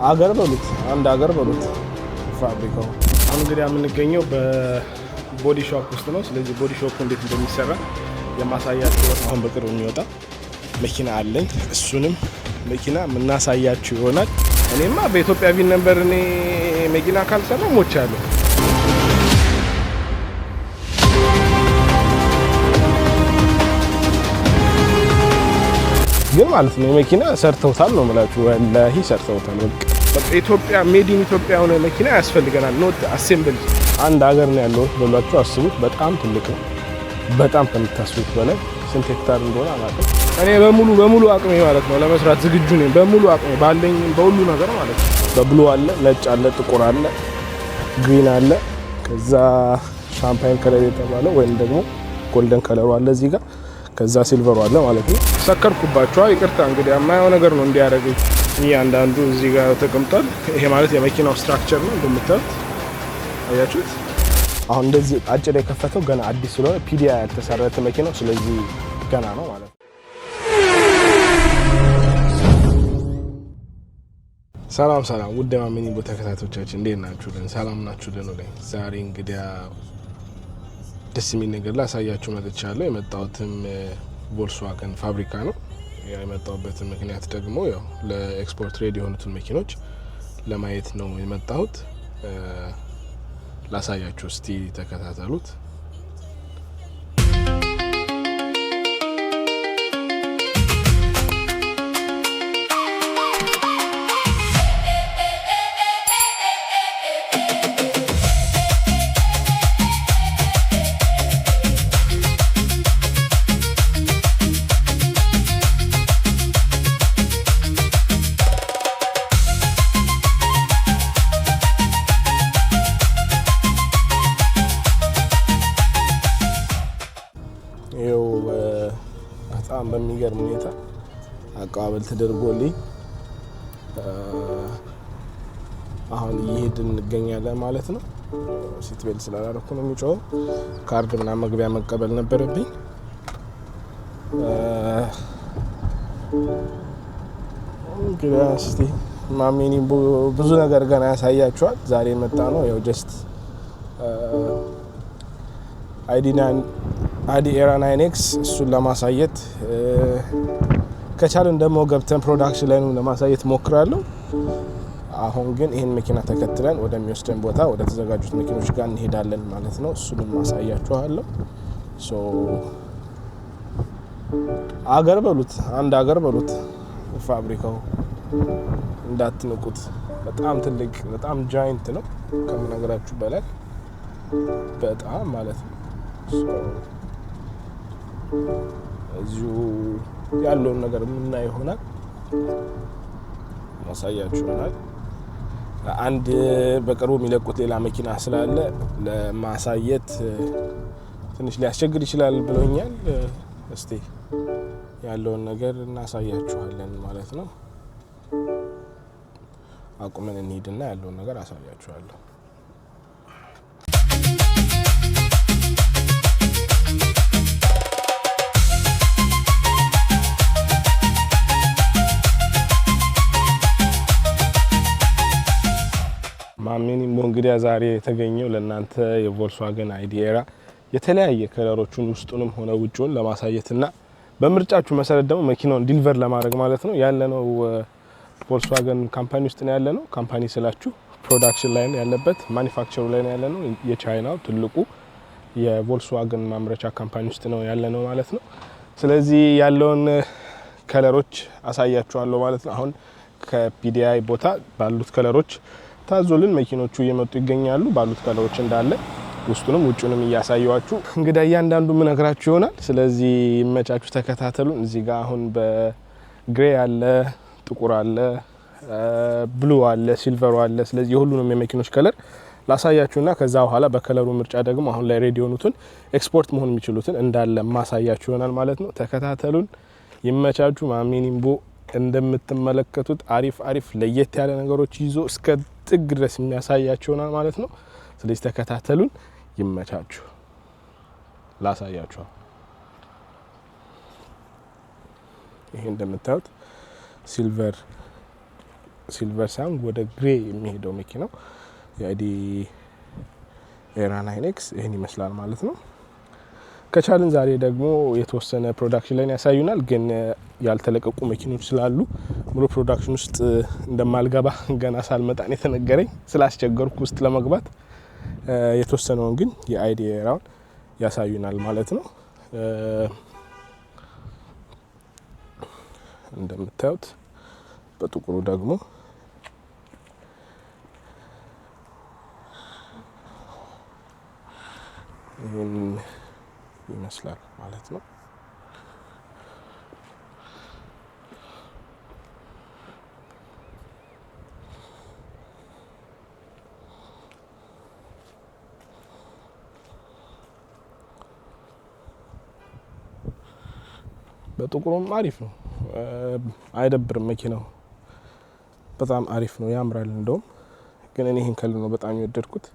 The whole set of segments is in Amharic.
አገር በሉት አንድ አገር በሉት ፋብሪካው አሁን እንግዲህ የምንገኘው በቦዲ ሾፕ ውስጥ ነው። ስለዚህ ቦዲ ሾፕ እንዴት እንደሚሰራ የማሳያችሁ አሁን በቅርቡ የሚወጣ መኪና አለኝ። እሱንም መኪና የምናሳያችሁ ይሆናል። እኔማ በኢትዮጵያ ቢል ነበር እኔ መኪና ካልሰራ ሞቻለሁ። ግን ማለት ነው መኪና ሰርተውታል ነው ማለት ወላሂ ሰርተውታል። በቃ ኢትዮጵያ ሜድ ኢን ኢትዮጵያ ሆነ መኪና ያስፈልገናል። ኖት አሴምብል አንድ ሀገር ነው ያለው ብላችሁ አስቡት። በጣም ትልቅ ነው። በጣም ከምታስቡት በላይ ስንት ሄክታር እንደሆነ አላውቅም። እኔ በሙሉ አቅሜ ማለት ነው ለመስራት ዝግጁ ነኝ። በሙሉ አቅሜ ባለኝ በሁሉ ነገር ማለት ነው። በብሉ አለ፣ ነጭ አለ፣ ጥቁር አለ፣ ግሪን አለ፣ ከዛ ሻምፓይን ከለር የተባለው ወይም ደግሞ ጎልደን ከለሩ አለ እዚህ ጋር፣ ከዛ ሲልቨሩ አለ ማለት ነው። ሰከርኩባቸው ይቅርታ። እንግዲህ የማየው ነገር ነው እንዲያደርገኝ እያንዳንዱ እዚህ ጋር ተቀምጧል። ይሄ ማለት የመኪናው ስትራክቸር ነው እንደምታዩት አያችሁት። አሁን እንደዚህ አጭር የከፈተው ገና አዲስ ስለሆነ ፒዲአይ ያልተሰራተ መኪናው ስለዚህ ገና ነው ማለት ነው። ሰላም ውድ ማሚኒ ተከታታዮቻችን እንዴት ናችሁ? ሰላም ናችሁ? ደህና ዛሬ እንግዲህ ደስ የሚል ነገር ላሳያችሁ መጥቻለሁ። የመጣሁትም ቮልስዋገን ፋብሪካ ነው። የመጣሁበት ምክንያት ደግሞ ያው ለኤክስፖርት ሬዲ የሆኑትን መኪኖች ለማየት ነው የመጣሁት። ላሳያችሁ እስቲ ተከታተሉት። በጣም በሚገርም ሁኔታ አቀባበል ተደርጎልኝ አሁን እየሄድን እንገኛለን ማለት ነው። ሲት ቤልት ስላላረኩ ነው የሚጮኸው። ካርድ ምናምን መግቢያ መቀበል ነበረብኝ። እንግዲህ እስቲ ማሚኒ ብዙ ነገር ገና ያሳያችኋል። ዛሬ መጣ ነው ያው ጀስት አዲ ኤራ 9X እሱን ለማሳየት ከቻልን ደግሞ ገብተን ፕሮዳክሽን ላይ ነው ለማሳየት ሞክራለሁ። አሁን ግን ይሄን መኪና ተከትለን ወደሚወስደን ቦታ ወደ ተዘጋጁት መኪኖች ጋር እንሄዳለን ማለት ነው። እሱንም ማሳያችኋለሁ። አገር በሉት አንድ አገር በሉት ፋብሪካው እንዳትንቁት። በጣም ትልቅ በጣም ጃይንት ነው ከምነግራችሁ በላይ በጣም ማለት ነው። እዚሁ ያለውን ነገር የምናየው ይሆናል፣ ማሳያችሁ ይሆናል። አንድ በቅርቡ የሚለቁት ሌላ መኪና ስላለ ለማሳየት ትንሽ ሊያስቸግር ይችላል ብሎኛል። እስቲ ያለውን ነገር እናሳያችኋለን ማለት ነው። አቁመን እንሂድና ያለውን ነገር አሳያችኋለሁ። ማሚኒ እንግዲህ ዛሬ የተገኘው ለእናንተ የቮልስዋገን አይዲ ኤራ የተለያየ ከለሮቹን ውስጡንም ሆነ ውጪውን ለማሳየትና በምርጫችሁ መሰረት ደግሞ መኪናውን ዲሊቨር ለማድረግ ማለት ነው። ያለነው ቮልስዋገን ካምፓኒ ውስጥ ነው ያለነው። ካምፓኒ ስላችሁ ፕሮዳክሽን ላይ ነው ያለበት፣ ማኒፋክቸሩ ላይ ነው ያለነው። የቻይናው ትልቁ የቮልስዋገን ማምረቻ ካምፓኒ ውስጥ ነው ያለነው ማለት ነው። ስለዚህ ያለውን ከለሮች አሳያችኋለሁ ማለት ነው። አሁን ከፒዲአይ ቦታ ባሉት ከለሮች ታዞልን መኪኖቹ እየመጡ ይገኛሉ። ባሉት ከለሮች እንዳለ ውስጡንም ውጪውንም እያሳየዋችሁ እንግዲህ እያንዳንዱ ምነግራችሁ ይሆናል። ስለዚህ ይመቻችሁ፣ ተከታተሉን። እዚህ ጋር አሁን በግሬ አለ፣ ጥቁር አለ፣ ብሉ አለ፣ ሲልቨሩ አለ። ስለዚህ የሁሉንም የመኪኖች ከለር ላሳያችሁና ከዛ በኋላ በከለሩ ምርጫ ደግሞ አሁን ላይ ሬዲ የሆኑትን ኤክስፖርት መሆን የሚችሉትን እንዳለ ማሳያችሁ ይሆናል ማለት ነው። ተከታተሉን፣ ይመቻችሁ። ማሚኒምቦ እንደምትመለከቱት አሪፍ ለየት ያለ ነገሮች ይዞ እስከ ጥግ ድረስ የሚያሳያችሁ ይሆናል ማለት ነው። ስለዚህ ተከታተሉን፣ ይመቻችሁ። ላሳያችሁ። ይሄ እንደምታዩት ሲልቨር ሲልቨር ሳይሆን ወደ ግሬ የሚሄደው መኪናው የአይዲ ኤራ 9X ይህን ይመስላል ማለት ነው። ከቻልን ዛሬ ደግሞ የተወሰነ ፕሮዳክሽን ላይ ያሳዩናል። ግን ያልተለቀቁ መኪኖች ስላሉ ሙሉ ፕሮዳክሽን ውስጥ እንደማልገባ ገና ሳልመጣን የተነገረኝ ስላስቸገርኩ ውስጥ ለመግባት የተወሰነውን ግን የአይዲ ኤራውን ያሳዩናል ማለት ነው። እንደምታዩት በጥቁሩ ደግሞ ይህን ይመስላል ማለት ነው። በጥቁሩም አሪፍ ነው፣ አይደብርም። መኪናው በጣም አሪፍ ነው፣ ያምራል። እንደውም ግን እኔ ይህን ከለር ነው በጣም የወደድኩት።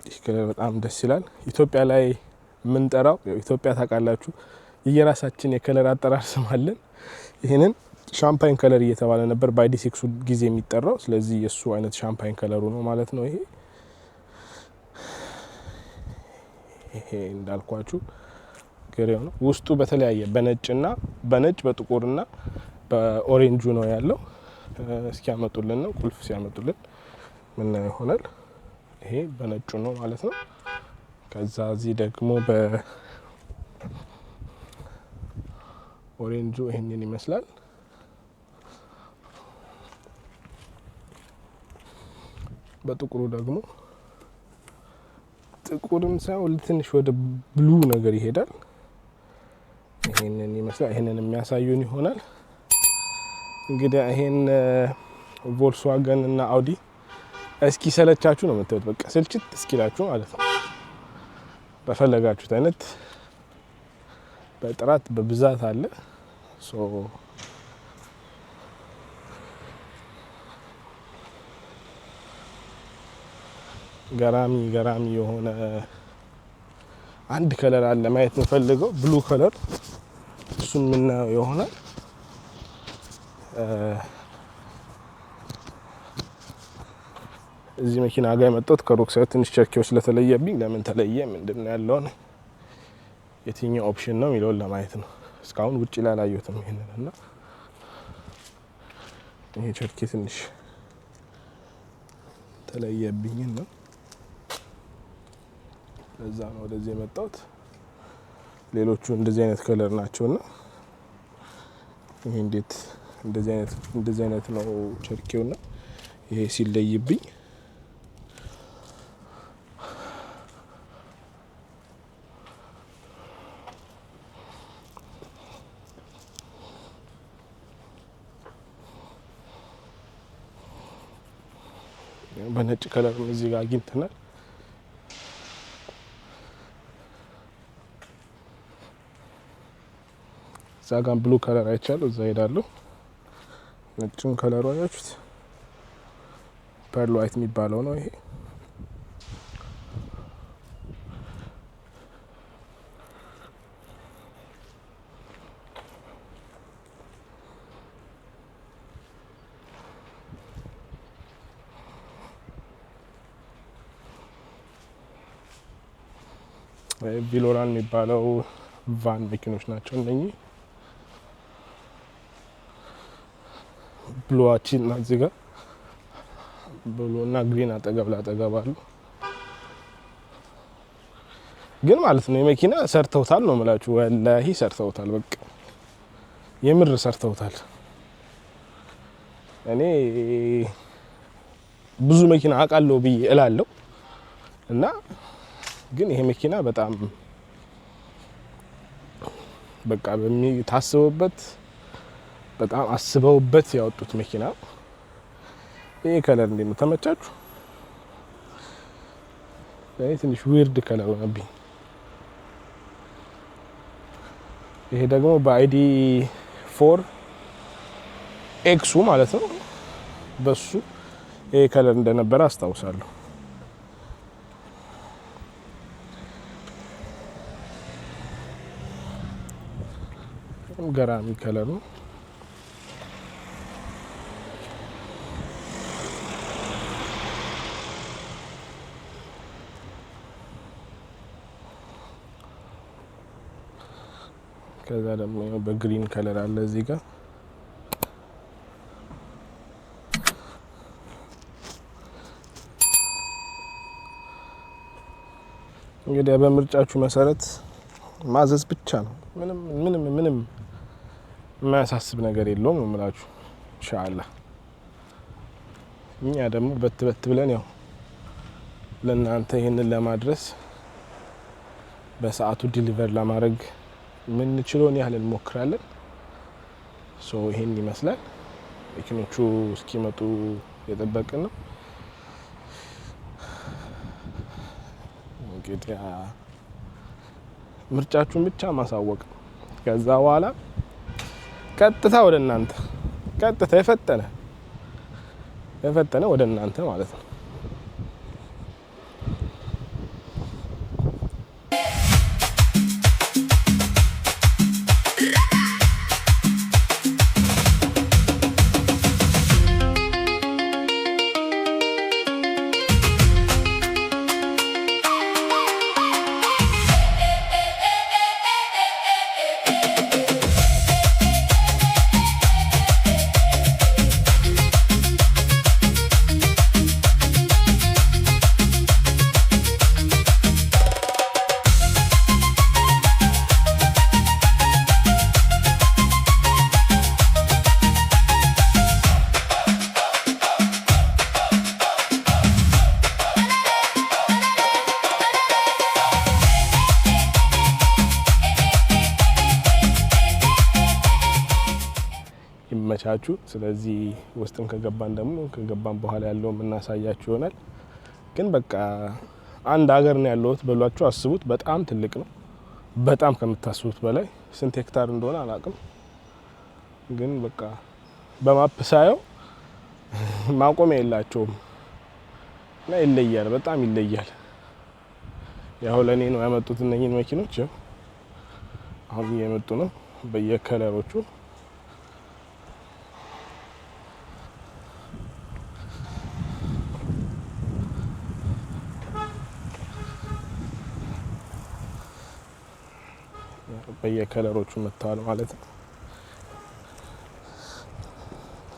ይህ ከለር በጣም ደስ ይላል። ኢትዮጵያ ላይ የምንጠራው ኢትዮጵያ ታውቃላችሁ የየራሳችን የከለር አጠራር ስም አለን። ይህንን ሻምፓኝ ከለር እየተባለ ነበር በአይዲ6 ጊዜ የሚጠራው። ስለዚህ የሱ አይነት ሻምፓኝ ከለሩ ነው ማለት ነው። ይሄ እንዳልኳችሁ ግሬው ነው። ውስጡ በተለያየ በነጭ በጥቁርና በኦሬንጁ ነው ያለው። እስኪያመጡልን ነው ቁልፍ ሲያመጡልን ምን ይሆናል። ይሄ በነጩ ነው ማለት ነው። ከዛ እዚህ ደግሞ በኦሬንጁ ይሄንን ይመስላል። በጥቁሩ ደግሞ ጥቁርም ሳይሆን ትንሽ ወደ ብሉ ነገር ይሄዳል። ይሄንን ይመስላል። ይሄንን የሚያሳዩን ይሆናል። እንግዲህ ይሄን ቮልክስዋገን እና አውዲ እስኪ ሰለቻችሁ ነው የምታዩት። በቃ ስልችት እስኪላችሁ ማለት ነው። በፈለጋችሁት አይነት በጥራት በብዛት አለ። ገራሚ የሆነ አንድ ከለር አለ ማየት የምፈልገው ብሉ ከለር፣ እሱን የምናየው ይሆናል። እዚህ መኪና ጋር የመጣሁት ከሩቅ ሳይሆን ትንሽ ቸርኬው ስለተለየብኝ ለምን ተለየ ምንድነው ያለውን የትኛው ኦፕሽን ነው የሚለውን ለማየት ነው። እስካሁን ውጪ ላይ አላየሁትም ይሄንን እና ይሄ ቸርኬ ትንሽ ተለየብኝ ነው። ለዛ ነው ወደዚህ የመጣሁት። ሌሎቹ እንደዚህ አይነት ከለር ናቸውና ይሄ እንዴት እንደዚህ አይነት ነው ቸርኬውና ይሄ ሲለይብኝ በነጭ ከለር እዚህ ጋር አግኝተናል። እዛ ጋር ብሉ ከለር አይቻለሁ፣ እዛ ሄዳለሁ። ነጭም ከለሩ አያችሁት፣ ፐርል ዋይት የሚባለው ነው ይሄ። ቪሎራን የሚባለው ቫን መኪኖች ናቸው እነኚህ። ብሉዋችን እና እዚህ ጋር ብሉ እና ግሪን አጠገብ ላጠገብ አሉ። ግን ማለት ነው የመኪና ሰርተውታል ነው የምላችሁ። ወላሂ ሰርተውታል፣ በቃ የምር ሰርተውታል። እኔ ብዙ መኪና አውቃለሁ ብዬ እላለሁ እና ግን ይሄ መኪና በጣም በቃ ታስበውበት በጣም አስበውበት ያወጡት መኪና። ይሄ ከለር እንዴት ነው ተመቻችሁ? እኔ ትንሽ ዊርድ ከለር ሆነብኝ። ይሄ ደግሞ በአይዲ 4 ኤክሱ ማለት ነው። በሱ ይሄ ከለር እንደነበረ አስታውሳለሁ። ገራሚ ከለር ነው። ከዛ ደግሞ በግሪን ከለር አለ እዚህ ጋር እንግዲህ በምርጫችሁ መሰረት ማዘዝ ብቻ ነው። ምንም የማያሳስብ ነገር የለውም ነው የምላችሁ። ኢንሻአላህ እኛ ደግሞ በት ብለን ያው ለእናንተ ይሄንን ለማድረስ በሰዓቱ ዲሊቨር ለማድረግ የምንችለውን ያህል እንሞክራለን። ይሄን ይመስላል። መኪኖቹ እስኪመጡ የጠበቅን ነው። እንግዲህ ምርጫችሁን ብቻ ማሳወቅ፣ ከዛ በኋላ ቀጥታ ወደ እናንተ ቀጥታ የፈጠነ ወደ እናንተ ማለት ነው። ይመቻችሁ። ስለዚህ ውስጥም ከገባን በኋላ ያለው እናሳያችሁ ይሆናል። ግን በቃ አንድ ሀገር ነው ያለሁት በሏችሁ አስቡት። በጣም ትልቅ ነው፣ በጣም ከምታስቡት በላይ። ስንት ሄክታር እንደሆነ አላውቅም፣ ግን በቃ በማፕ ሳየው ማቆሚያ የላቸውም እና ይለያል፣ በጣም ይለያል። ያው ለኔ ነው ያመጡት እነኚህን መኪኖች። አሁን እየመጡ ነው በየከለሮቹ። በየከለሮቹ መጥተዋል ማለት ነው።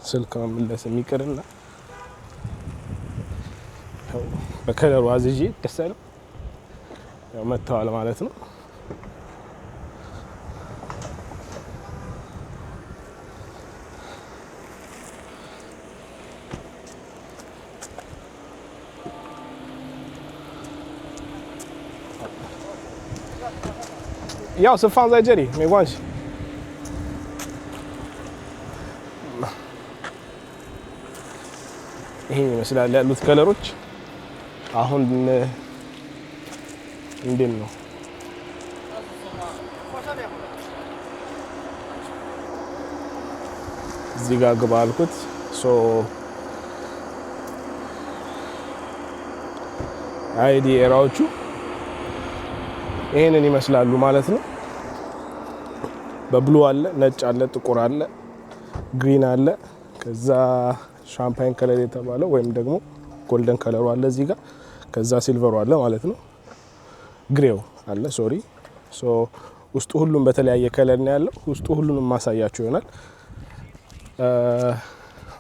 ስልክ መመለስ የሚቀርና በከለሩ አዝዤ ደስ አይልም። ያው መጥተዋል ማለት ነው።要是放在这里没关系。ይሄን ይመስላል ያሉት ከለሮች። አሁን እንዴት ነው እዚህ ጋር ግባ አልኩት። አይዲ ኤራዎቹ ይሄንን ይመስላሉ ማለት ነው። በብሉ አለ፣ ነጭ አለ፣ ጥቁር አለ፣ ግሪን አለ። ከዛ ሻምፓይን ከለር የተባለው ወይም ደግሞ ጎልደን ከለሩ አለ እዚህ ጋር። ከዛ ሲልቨሩ አለ ማለት ነው። ግሬው አለ ሶሪ። ውስጡ ሁሉም በተለያየ ከለር ነው ያለው። ውስጡ ሁሉንም ማሳያችሁ ይሆናል።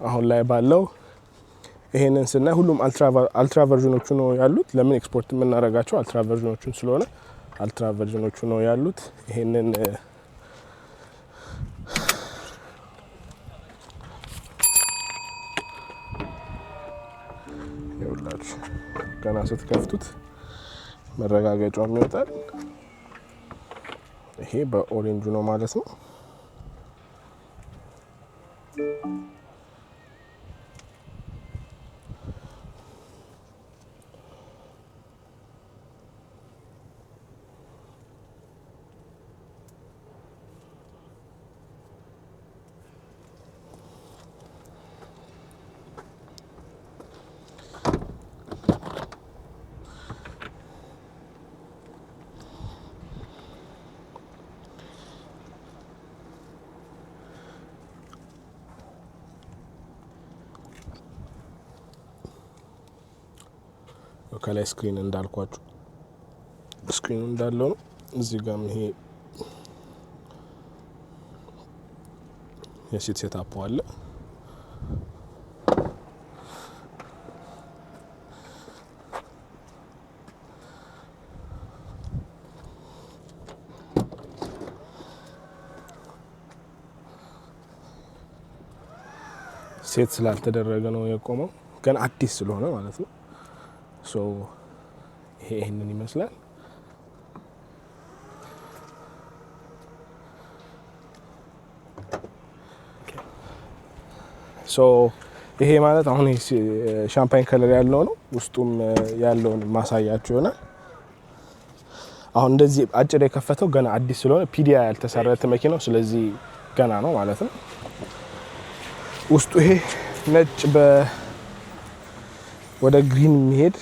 አሁን ላይ ባለው ይሄንን ስናይ ሁሉም አልትራ ቨርዥኖቹ ነው ያሉት። ለምን ኤክስፖርት የምናደርጋቸው አልትራ ቨርዥኖቹን ስለሆነ አልትራ ቨርዥኖቹ ነው ያሉት። ይሄንን ይኸውላችሁ ገና ስትከፍቱት መረጋገጫውም ይወጣል። ይሄ በኦሬንጁ ነው ማለት ነው። ከላይ ስክሪን እንዳልኳችሁ ስክሪኑ እንዳለው ነው። እዚህ ጋር ይሄ የሲት ሴታፕ አለ። ሴት ስላልተደረገ ነው የቆመው፣ ግን አዲስ ስለሆነ ማለት ነው። ሶ ይሄንን ይመስላል። ሶ ይሄ ማለት አሁን ሻምፓኝ ከለር ያለው ነው። ውስጡም ያለውን ማሳያችሁ ይሆናል። አሁን እንደዚህ አጭር የከፈተው ገና አዲስ ስለሆነ ፒዲአይ ያልተሰራተ መኪናው፣ ስለዚህ ገና ነው ማለት ነው። ውስጡ ይሄ ነጭ ወደ ግሪን የሚሄድ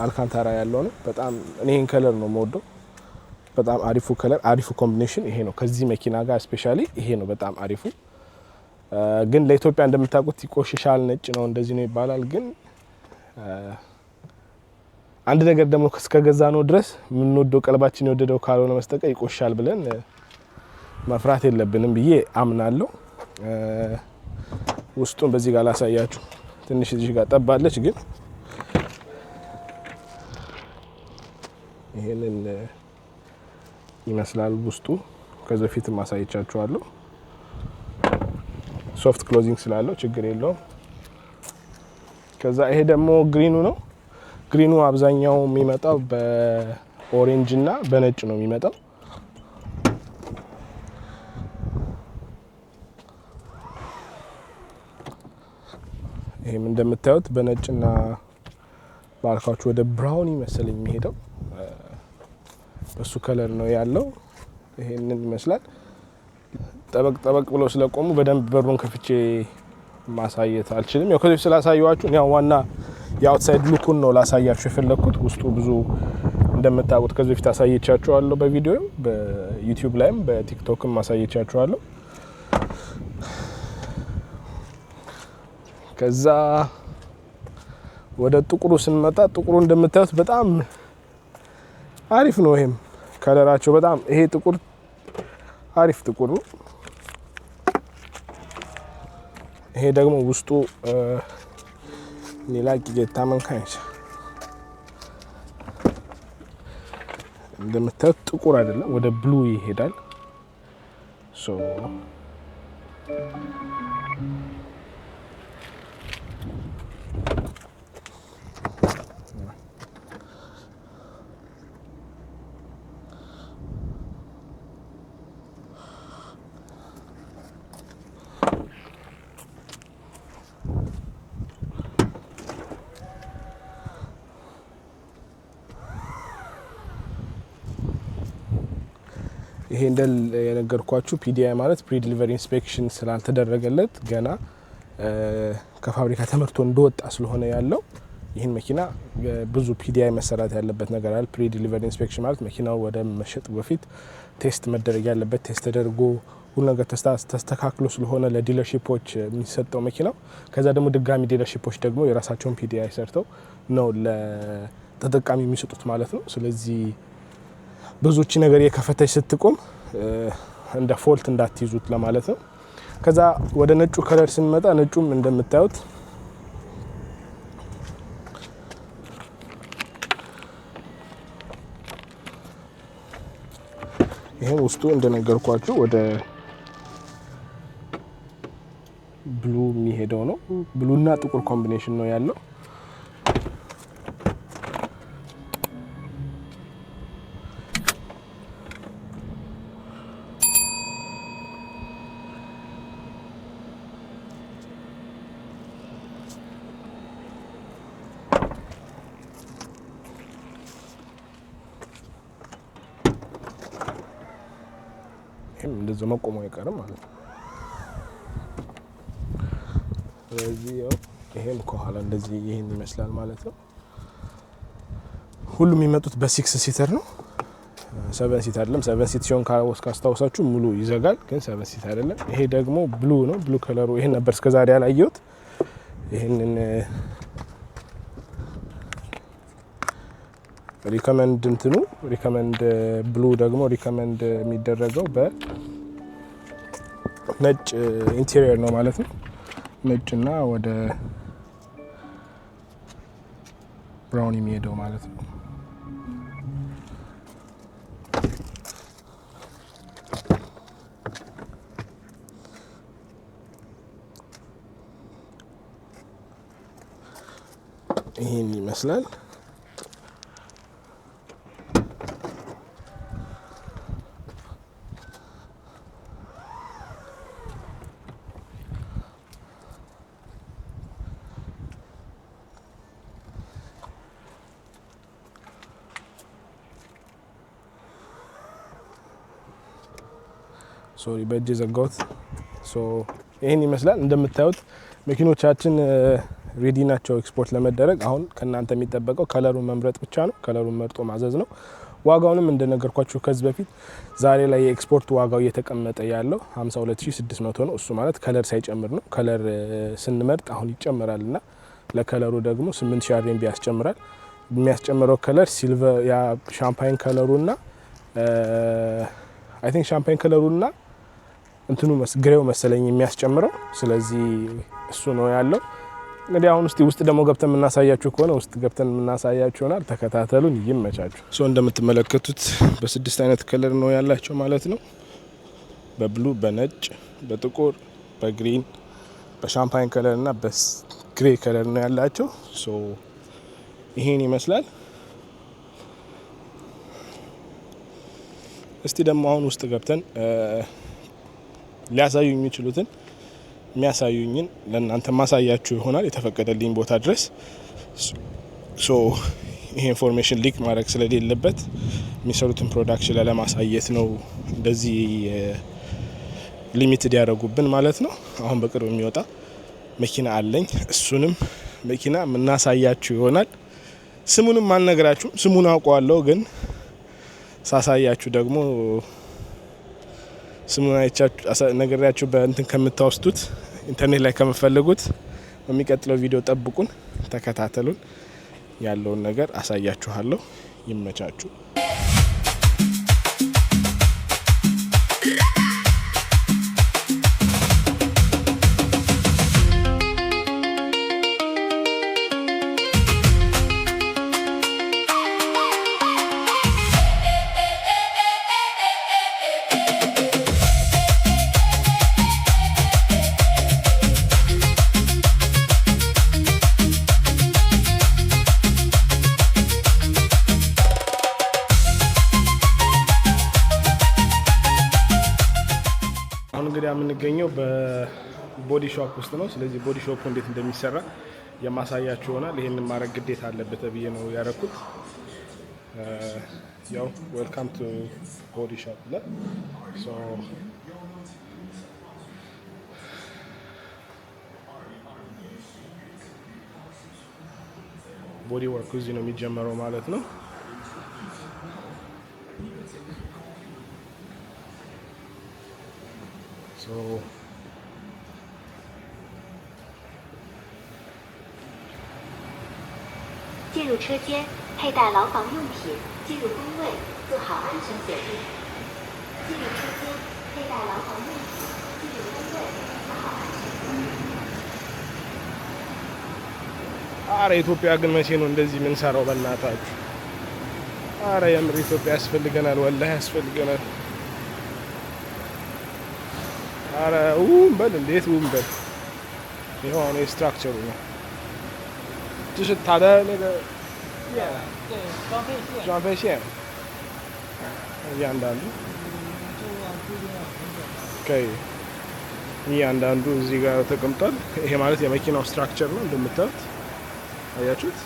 አልካንታራ ያለው ነው። በጣም እኔን ከለር ነው የምወደው። በጣም አሪፉ ከለር፣ አሪፉ ኮምቢኔሽን ይሄ ነው። ከዚህ መኪና ጋር ስፔሻሊ ይሄ ነው በጣም አሪፉ። ግን ለኢትዮጵያ እንደምታውቁት ይቆሽሻል፣ ነጭ ነው እንደዚህ ነው ይባላል። ግን አንድ ነገር ደግሞ እስከገዛ ነው ድረስ የምንወደው ቀልባችን የወደደው ካልሆነ መስጠቀ ይቆሽሻል ብለን መፍራት የለብንም ብዬ አምናለሁ። ውስጡን በዚህ ጋር ላሳያችሁ። ትንሽ እዚህ ጋር ጠባለች፣ ግን ይሄንን ይመስላል ውስጡ። ከዚህ በፊትም አሳይቻችኋለሁ። ሶፍት ክሎዚንግ ስላለው ችግር የለውም። ከዛ ይሄ ደግሞ ግሪኑ ነው። ግሪኑ አብዛኛው የሚመጣው በኦሬንጅ እና በነጭ ነው የሚመጣው። ይሄም እንደምታዩት በነጭና ባልካችሁ ወደ ብራውን ይመስል የሚሄደው በሱ ከለር ነው ያለው። ይሄንን ይመስላል። ጠበቅ ጠበቅ ብለው ስለቆሙ በደንብ በሩን ከፍቼ ማሳየት አልችልም። ያው ከዚህ ስላሳየዋችሁ ያው ዋና የአውትሳይድ ሉኩን ነው ላሳያችሁ የፈለኩት። ውስጡ ብዙ እንደምታውቁት ከዚህ በፊት አሳየቻችኋለሁ በቪዲዮ፣ በዩቲዩብ ላይም በቲክቶክም አሳየቻችኋለሁ። ከዛ ወደ ጥቁሩ ስንመጣ ጥቁሩ እንደምታዩት በጣም አሪፍ ነው። ይሄም ከለራቸው በጣም ይሄ ጥቁር አሪፍ ጥቁር ነው። ይሄ ደግሞ ውስጡ ሌላ ጌታ መንካንሽ እንደምታዩት ጥቁር አይደለም፣ ወደ ብሉ ይሄዳል። ሶ ይሄ እንደል የነገርኳችሁ ፒዲአይ ማለት ፕሪ ዲሊቨሪ ኢንስፔክሽን ስላልተደረገለት ገና ከፋብሪካ ተመርቶ እንደወጣ ስለሆነ ያለው ይህን መኪና ብዙ ፒዲአይ መሰራት ያለበት ነገር አለ። ፕሪ ዲሊቨሪ ኢንስፔክሽን ማለት መኪናው ወደ መሸጥ በፊት ቴስት መደረግ ያለበት፣ ቴስት ተደርጎ ሁሉ ነገር ተስተካክሎ ስለሆነ ለዲለርሺፖች የሚሰጠው መኪናው። ከዛ ደግሞ ድጋሚ ዲለርሺፖች ደግሞ የራሳቸውን ፒዲአይ ሰርተው ነው ለተጠቃሚ የሚሰጡት ማለት ነው። ስለዚህ ብዙዎች ነገር የከፈተች ስትቆም እንደ ፎልት እንዳትይዙት ለማለት ነው። ከዛ ወደ ነጩ ከለር ስንመጣ ነጩም እንደምታዩት ይሄን ውስጡ እንደነገርኳችሁ ወደ ብሉ የሚሄደው ነው። ብሉና ጥቁር ኮምቢኔሽን ነው ያለው። እንደዚህ መቆሙ አይቀርም ማለት ነው። ስለዚህ ይሄም ከኋላ እንደዚህ ይሄን ይመስላል ማለት ነው። ሁሉም የሚመጡት በ6 ሲተር ነው። 7 ሲት አይደለም። 7 ሲት ሲሆን ካስታውሳችሁ ሙሉ ይዘጋል፣ ግን 7 ሲት አይደለም። ይሄ ደግሞ ብሉ ነው። ብሉ ከለሩ ይሄን ነበር እስከዛሬ ያላየሁት። ይሄንን ሪከመንድ እንትኑ ሪከመንድ ብሉ ደግሞ ሪከመንድ የሚደረገው ነጭ ኢንቴሪየር ነው ማለት ነው። ነጭና ወደ ብራውን የሚሄደው ማለት ነው። ይሄን ይመስላል። ሶሪ በእጅ ዘጋሁት። ይሄን ይመስላል። እንደምታዩት መኪኖቻችን ሬዲ ናቸው ኤክስፖርት ለመደረግ። አሁን ከናንተ የሚጠበቀው ከለሩን መምረጥ ብቻ ነው። ከለሩን መርጦ ማዘዝ ነው። ዋጋውንም እንደነገርኳችሁ ከዚህ በፊት ዛሬ ላይ የኤክስፖርት ዋጋው እየተቀመጠ ያለው 52600 ነው። እሱ ማለት ከለር ሳይጨምር ነው። ከለር ስንመርጥ አሁን ይጨምራልና ለከለሩ ደግሞ 8000 RMB ያስጨምራል። የሚያስጨምረው ከለር ሲልቨር ያ ሻምፓይን ከለሩና አይ ቲንክ ሻምፓይን ከለሩና እንትኑ ግሬው መሰለኝ የሚያስጨምረው። ስለዚህ እሱ ነው ያለው። እንግዲህ አሁን ውስጥ ደግሞ ገብተን የምናሳያችሁ ከሆነ ውስጥ ገብተን የምናሳያችሁ ይሆናል። ተከታተሉን። ይመቻችሁ። እንደምትመለከቱት በ6 አይነት ከለር ነው ያላቸው ማለት ነው። በብሉ፣ በነጭ፣ በጥቁር፣ በግሪን፣ በሻምፓይን ከለር እና በግሬ ከለር ነው ያላቸው። ይሄን ይመስላል። እስቲ ደግሞ አሁን ውስጥ ገብተን ሊያሳዩ የሚችሉትን የሚያሳዩኝን ለእናንተ ማሳያችሁ ይሆናል የተፈቀደልኝ ቦታ ድረስ። ይሄ ኢንፎርሜሽን ሊክ ማድረግ ስለሌለበት የሚሰሩትን ፕሮዳክሽን ለማሳየት ነው እንደዚህ ሊሚትድ ያደረጉብን ማለት ነው። አሁን በቅርብ የሚወጣ መኪና አለኝ። እሱንም መኪና የምናሳያችሁ ይሆናል። ስሙንም አልነግራችሁም። ስሙን አውቀዋለሁ ግን ሳሳያችሁ ደግሞ ስሙን አይቻችሁ ነገራችሁ በእንትን ከምታወስዱት ኢንተርኔት ላይ ከምፈልጉት በሚቀጥለው ቪዲዮ ጠብቁን፣ ተከታተሉን። ያለውን ነገር አሳያችኋለሁ። ይመቻችሁ። እንግዲህ የምንገኘው በቦዲ ሾፕ ውስጥ ነው። ስለዚህ ቦዲ ሾፕ እንዴት እንደሚሰራ የማሳያችሁ ይሆናል። ይሄንን ማድረግ ግዴታ አለበት ብዬ ነው ያረኩት። ያው ዌልካም ቱ ቦዲ ሾፕ ለ ቦዲ ወርክ እዚህ ነው የሚጀመረው ማለት ነው። So 进入车间，佩戴牢防用品，进入工位，做好安全锁定。进入车间，佩戴牢防用品，进入工位，做好安全锁定。አረ ኢትዮጵያ ግን መቼ ነው እንደዚህ ምን ሰራው? በእናታችሁ አረ የምር ኢትዮጵያ ያስፈልገናል፣ ወላሂ ያስፈልገናል። አረ በል እንዴት በል ይሄው አሁን ስትራክቸሩ ነው就是它的那个装配线እያንዳንዱ እያንዳንዱ እዚህ ጋር ተቀምጧል። ይሄ ማለት የመኪናው ስትራክቸር ነው እንደምታዩት። አያችሁት?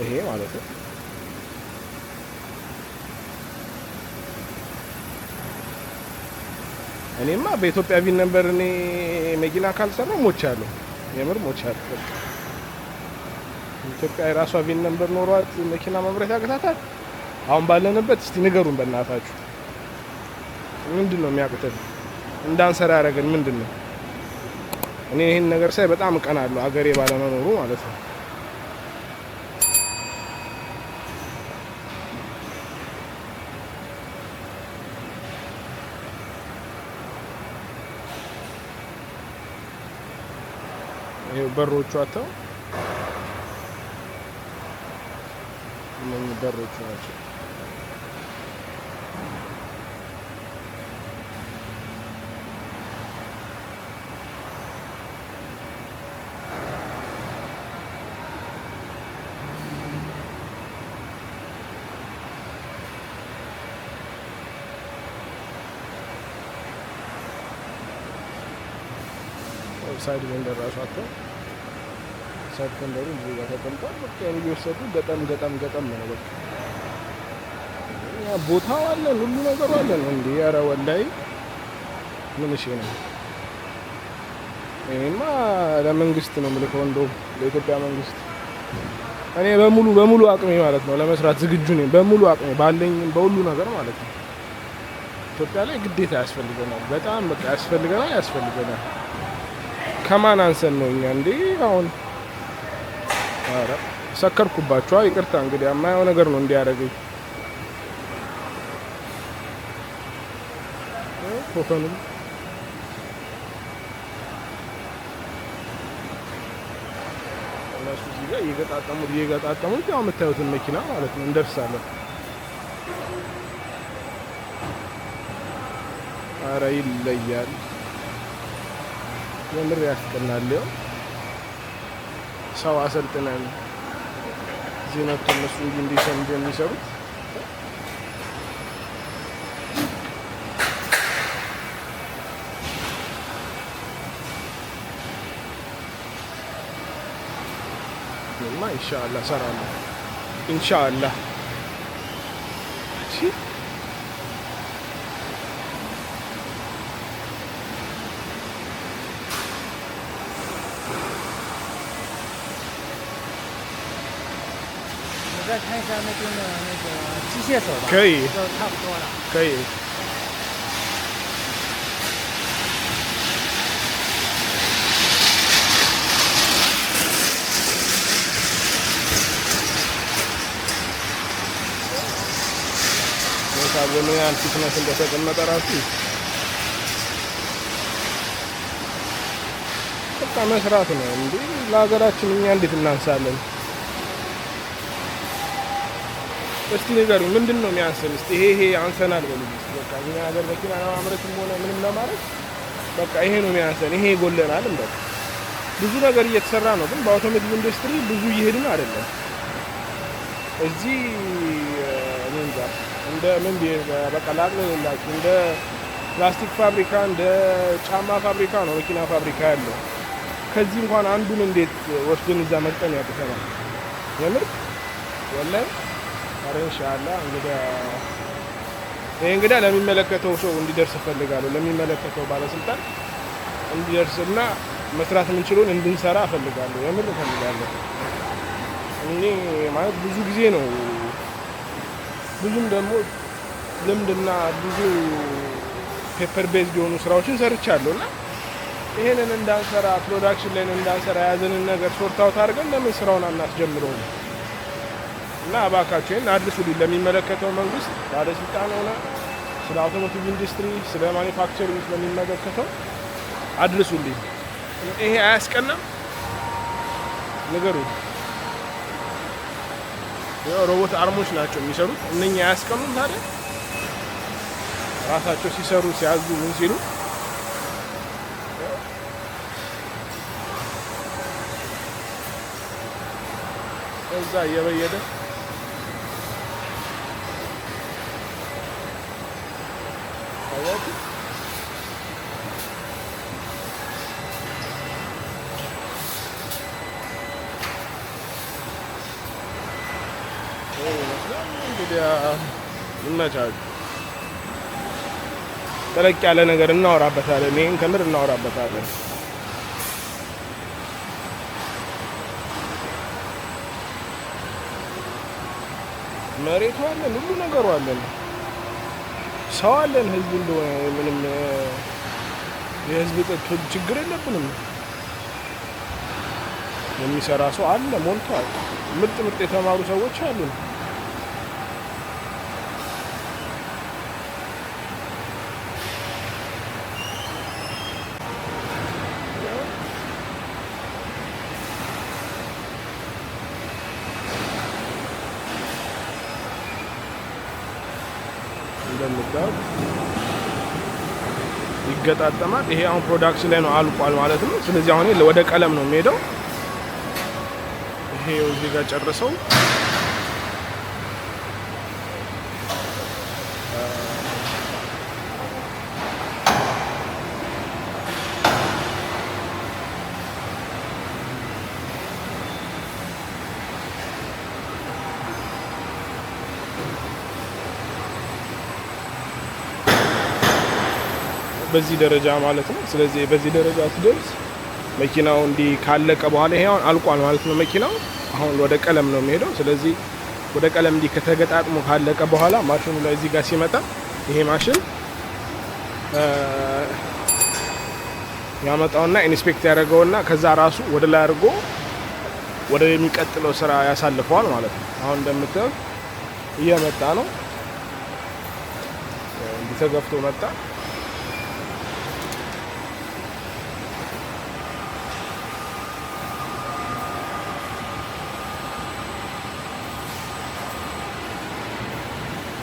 ይሄ ማለት ነው እኔማ በኢትዮጵያ ቪን ነበር እኔ መኪና ካልሰራ ሞቻለሁ። የምር ሞቻለሁ። በቃ ኢትዮጵያ የራሷ ቪን ነበር ኖሯት መኪና መምረት ያቅታታል? አሁን ባለንበት እስቲ ንገሩን በእናታችሁ። ምንድን ነው የሚያቅተን? እንዳንሰራ ያደረገን ምንድን ነው? እኔ ይሄን ነገር ሳይ በጣም እቀናለሁ፣ አገሬ ባለመኖሩ ማለት ነው። ይሄ በሮቹ አተው እነዚህ በሮቹ ናቸው። ሳይድ መንደር ራሱ አተው ሳይድ መንደሩ እዚህ ጋር ተቀምጧል። በቃ የሚወሰዱ ገጠም ነው በቃ ያ ቦታው አለ፣ ሁሉ ነገሩ አለ ነው እንዴ። ኧረ ወላሂ ምን እሺ ነው። እኔማ ለመንግስት ነው የምልከው፣ እንደው ለኢትዮጵያ መንግስት እኔ በሙሉ አቅሜ ማለት ነው ለመስራት ዝግጁ ነኝ። በሙሉ አቅሜ ባለኝ በሁሉ ነገር ማለት ነው። ኢትዮጵያ ላይ ግዴታ ያስፈልገናል፣ በጣም በቃ ያስፈልገናል። ከማን አንሰን ነው እኛ እንዴ? አሁን ኧረ ሰከርኩባችሁ፣ ይቅርታ እንግዲህ የማየው ነገር ነው እንዲያደርገኝ ፎቶንም እነሱ እዚህ ጋር እየገጣጠሙት ያው የምታዩትን መኪና ማለት ነው እንደርሳለን። ኧረ ይለያል፣ የምር ያስቀናል። ያው ሰው አሰልጥነን እዚህ መጥቶ እነሱ እንደሚሰሩት ማ ኢንሻአላህ ሰራለሁ ኢንሻአላህ። እሺ再看一下那边的那个机械手吧，可以就差不多了。可以。ምን ያህል ፊትነስ እንደተቀመጠ ራሱ በቃ መስራት ነው እንዴ። ለሀገራችን እኛ እንዴት እናንሳለን? እስቲ ንገሩኝ፣ ምንድን ነው የሚያንሰን? እስቲ ይሄ አንሰናል በሉ። በቃ እኛ ሀገር መኪና ለማምረትም ሆነ ምንም ለማድረግ በቃ ይሄ ነው የሚያንሰን፣ ይሄ ይጎለናል። እንደው ብዙ ነገር እየተሰራ ነው፣ ግን በአውቶሞቲቭ ኢንዱስትሪ ብዙ እየሄድን አይደለም። እዚህ እንጃ እንደ ምን በቃ ላቅልላችሁ እንደ ፕላስቲክ ፋብሪካ እንደ ጫማ ፋብሪካ ነው መኪና ፋብሪካ ያለው። ከዚህ እንኳን አንዱን እንዴት ወስደን እዛ መጠን ያቅተናል? የምር ወላሂ። ኧረ ኢንሻአላህ እንግዲህ ለሚመለከተው ሰው እንዲደርስ እፈልጋለሁ። ለሚመለከተው ባለስልጣን እንዲደርስና መስራት የምንችለውን እንድንሰራ እፈልጋለሁ። የምር እፈልጋለሁ። እኔ ማለት ብዙ ጊዜ ነው ብዙም ደግሞ ልምድና ብዙ ፔፐር ቤዝ የሆኑ ስራዎችን ሰርቻለሁ እና ይሄንን እንዳንሰራ ፕሮዳክሽን ላይ እንዳንሰራ የያዘንን ነገር ሶርት አውት አድርገን ለምን ስራውን አናስጀምረው ነው እና እባካችሁ ይሄን አድርሱልኝ። ለሚመለከተው መንግስት ባለስልጣን ሆነ ስለ አውቶሞቲቭ ኢንዱስትሪ ስለ ማኒፋክቸሪንግ ስለሚመለከተው አድርሱልኝ። ይሄ አያስቀናም? ንገሩኝ። ሮቦት አርሞች ናቸው የሚሰሩት። እነኛ አያስቀኑም ታዲያ? ራሳቸው ሲሰሩ ሲያዙ ምን ሲሉ እዛ እየበየደ ይመቻል። ተለቅ ያለ ነገር እናወራበታለን። ይሄን ከምር እናወራበታለን። መሬቱ አለን፣ ሁሉ ነገሩ አለን፣ ሰው አለን፣ ህዝብ እንደሆነ ምንም የህዝብ ችግር የለብንም። የሚሰራ ሰው አለ፣ ሞልቷል። ምርጥ የተማሩ ሰዎች አሉን። እንደምታዩት ይገጣጠማል። ይሄ አሁን ፕሮዳክሽን ላይ ነው አልቋል ማለት ነው። ስለዚህ አሁን ወደ ቀለም ነው የሚሄደው። ይሄ እዚህ ጋር ጨርሰው በዚህ ደረጃ ማለት ነው። ስለዚህ በዚህ ደረጃ ሲደርስ መኪናው እንዲህ ካለቀ በኋላ ይሄ አሁን አልቋል ማለት ነው። መኪናው አሁን ወደ ቀለም ነው የሚሄደው። ስለዚህ ወደ ቀለም እንዲህ ከተገጣጥሞ ካለቀ በኋላ ማሽኑ ላይ እዚህ ጋር ሲመጣ ይሄ ማሽን ያመጣውና ኢንስፔክት ያደርገውና ከዛ ራሱ ወደ ላይ አድርጎ ወደ የሚቀጥለው ስራ ያሳልፈዋል ማለት ነው። አሁን እንደምታዩት እየመጣ ነው። እንዲህ ተገፍቶ መጣ።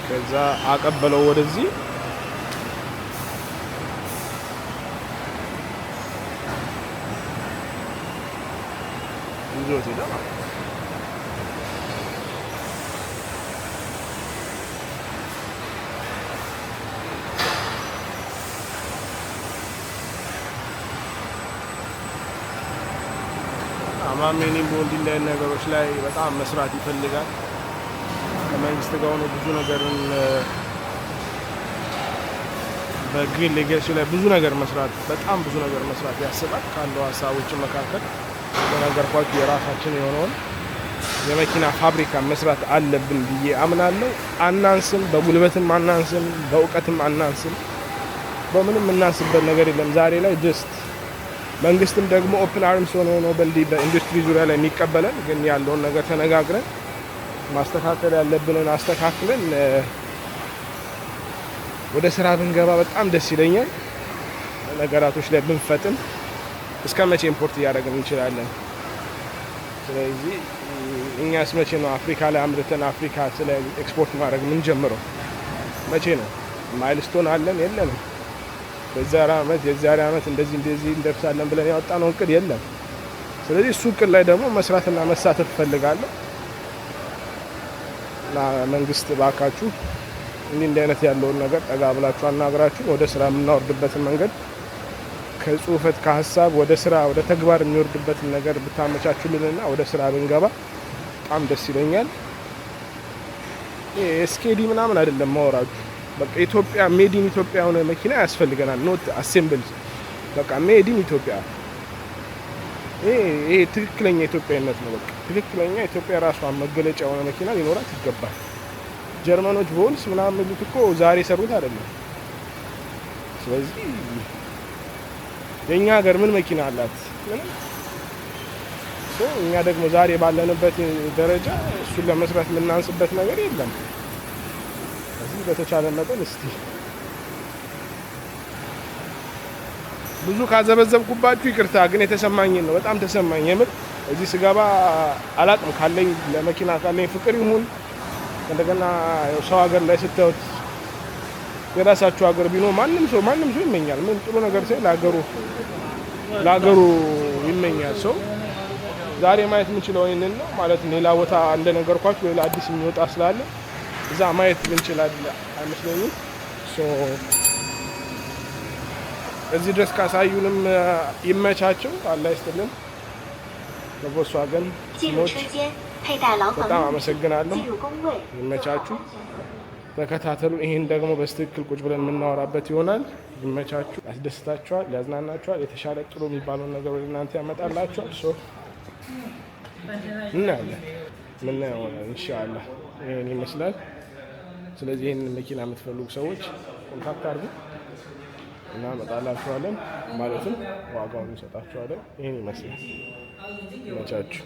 ከዛ አቀበለው ወደዚህ ይዞት ሄደ። አማሜኒም እንዲህ እንዳይነት ነገሮች ላይ በጣም መስራት ይፈልጋል። ከመንግስት ጋር ሆኖ ብዙ ነገርን በግል ሌጋሲ ላይ ብዙ ነገር መስራት በጣም ብዙ ነገር መስራት ያስባል። ካለው ሀሳቦች መካከል በነገርኳችሁ የራሳችን የሆነውን የመኪና ፋብሪካ መስራት አለብን ብዬ አምናለሁ። አናንስም፣ በጉልበትም አናንስም፣ በእውቀትም አናንስም። በምንም እናንስበት ነገር የለም ዛሬ ላይ ጀስት መንግስትም ደግሞ ኦፕን አርምስ ሆኖ ነው በኢንዱስትሪ ዙሪያ ላይ የሚቀበለን። ግን ያለውን ነገር ተነጋግረን ማስተካከል ያለብንን አስተካክለን ወደ ስራ ብንገባ በጣም ደስ ይለኛል። ነገራቶች ላይ ብንፈጥን እስከ መቼ ኢምፖርት እያደረግን እንችላለን? ስለዚህ እኛስ መቼ ነው አፍሪካ ላይ አምርተን አፍሪካ ስለ ኤክስፖርት ማድረግ ምን ጀምረው? መቼ ነው? ማይልስቶን አለን የለንም? በዛሬ አመት የዛሬ አመት እንደዚህ እንደርሳለን ብለን ያወጣነው እቅድ የለም። ስለዚህ እሱ እቅድ ላይ ደግሞ መስራትና መሳተፍ እፈልጋለሁ። እና መንግስት ባካችሁ እንዲህ አይነት ያለውን ነገር ጠጋ ብላችሁ አናግራችሁ ወደ ስራ የምናወርድበትን መንገድ ከጽሁፈት ከሀሳብ ወደ ስራ ወደ ተግባር የሚወርድበትን ነገር ብታመቻቹልንና ወደ ስራ ብንገባ በጣም ደስ ይለኛል። ኤስኬዲ ምናምን አይደለም ማወራችሁ። በቃ ኢትዮጵያ ሜዲን ኢትዮጵያ የሆነ መኪና ያስፈልገናል። ኖት አሴምብል በቃ ሜዲን ኢትዮጵያ። ይሄ ትክክለኛ ኢትዮጵያዊነት ነው። በቃ ትክክለኛ ኢትዮጵያ ራሷን መገለጫ የሆነ መኪና ሊኖራት ይገባል። ጀርመኖች ቮልስ ምናምን የሚሉት እኮ ዛሬ ሰሩት አይደለም። ስለዚህ የኛ ሀገር ምን መኪና አላት? ምንም። እኛ ደግሞ ዛሬ ባለንበት ደረጃ እሱን ለመስራት የምናንስበት ነገር የለም። ስለዚህ በተቻለ መጠን እስቲ ብዙ ካዘበዘብኩባችሁ ይቅርታ፣ ግን የተሰማኝን ነው። በጣም ተሰማኝ የምር። እዚህ ስገባ አላቅም ካለኝ ለመኪና ካለኝ ፍቅር ይሁን እንደገና ሰው ሀገር ላይ ስታዩት የራሳችሁ ሀገር ቢኖር ማንም ሰው ይመኛል። ምን ጥሩ ነገር ሳይ ለሀገሩ ይመኛል ሰው። ዛሬ ማየት የምንችለው ይሄንን ነው ማለት ሌላ ቦታ እንደነገርኳችሁ ሌላ አዲስ የሚወጣ ስላለ እዛ ማየት እንችላለን አይመስለኝም። እዚህ ድረስ ካሳዩንም ይመቻቸው። አላህ ይስጥልን። ለቮልክስዋገን ቲሞች በጣም አመሰግናለሁ። ይመቻችሁ። ተከታተሉ። ይሄን ደግሞ በስትክክል ቁጭ ብለን የምናወራበት ይሆናል። ይመቻችሁ። ያስደስታችኋል፣ ያዝናናችኋል። የተሻለ ጥሩ የሚባለውን ነገር ወደ እናንተ ያመጣላችኋል። እናያለን ምናየው ኢንሻአላህ። ይሄን ይመስላል። ስለዚህ ይሄን መኪና የምትፈልጉ ሰዎች ኮንታክት አድርጉ እና መጣላችኋለን፣ ማለትም ዋጋውን እንሰጣችኋለን። ይሄን ይመስላል። ይመቻችሁ።